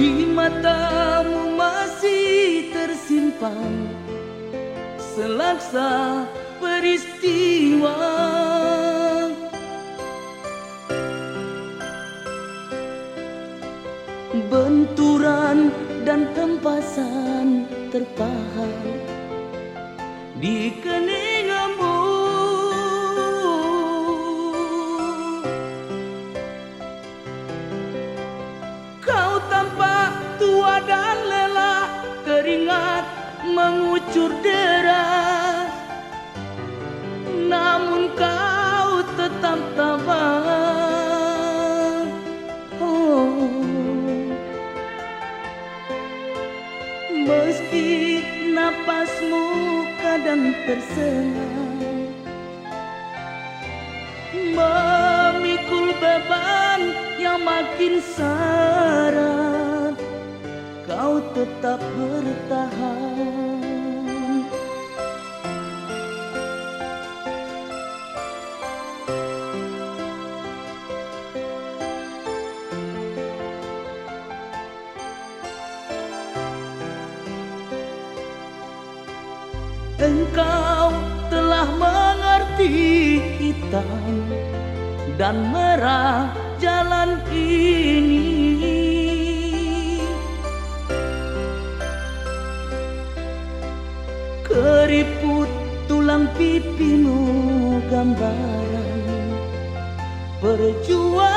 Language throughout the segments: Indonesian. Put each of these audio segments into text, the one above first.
Di matamu masih tersimpan selaksa peristiwa, benturan dan hempasan terpahat di keningmu. Kau tampak tua dan lelah, keringat mengucur deras, namun kau tetap tabah. Oh, meski napasmu kadang tersengal, memikul beban yang makin syarat, kau tetap bertahan. Engkau telah mengerti hitam dan merah jalan ini. Keriput tulang pipimu gambaran perjuangan.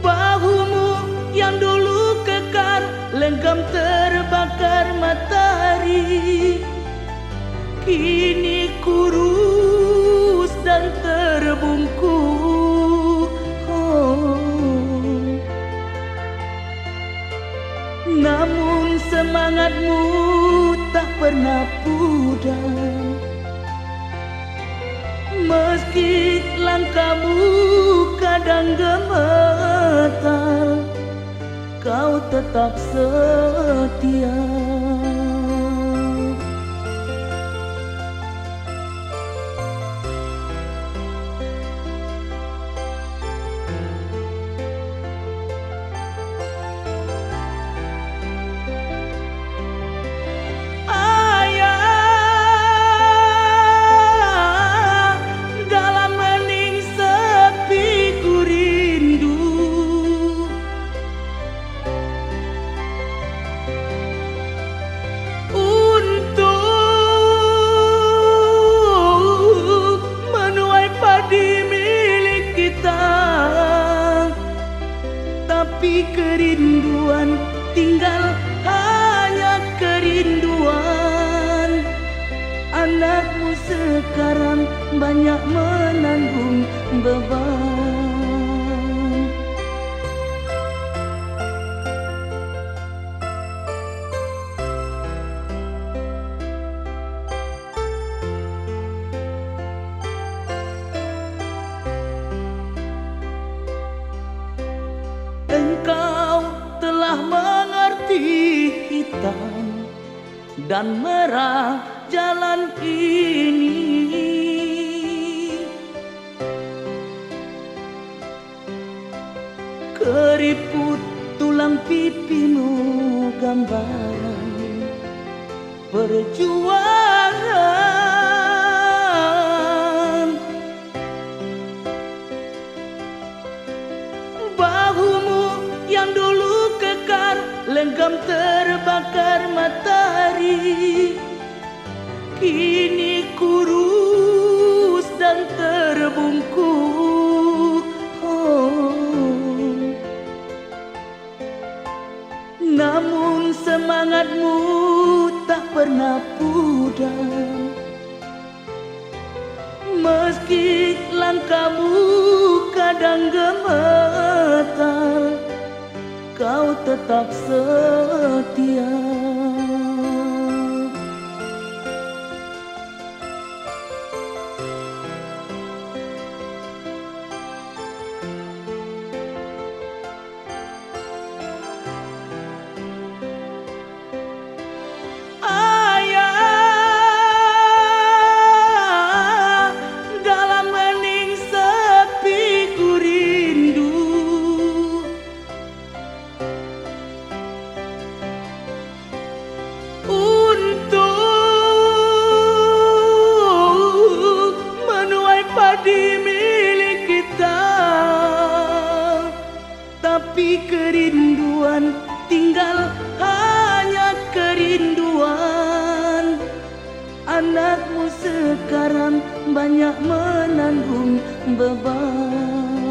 Bahumu yang dulu kekar, lenggam terbakar matahari, kini kurus dan terbungkuk. Oh, namun semangatmu tak pernah pudar, meski langkahmu kadang gemetar, kau tetap setia. Tapi kerinduan tinggal hanya kerinduan. Anakmu sekarang banyak menanggung beban. Engkau telah mengerti hitam dan merah jalan ini. Keriput tulang pipimu gambaran perjuangan. Bahumu yang dulu kekar, lenggam terbakar matahari, kini kurus dan terbungkuk. Oh, namun semangatmu tak pernah pudar, meski langkahmu kadang gemetar, kau tetap setia. Ayah, dalam Anakmu sekarang banyak menanggung beban.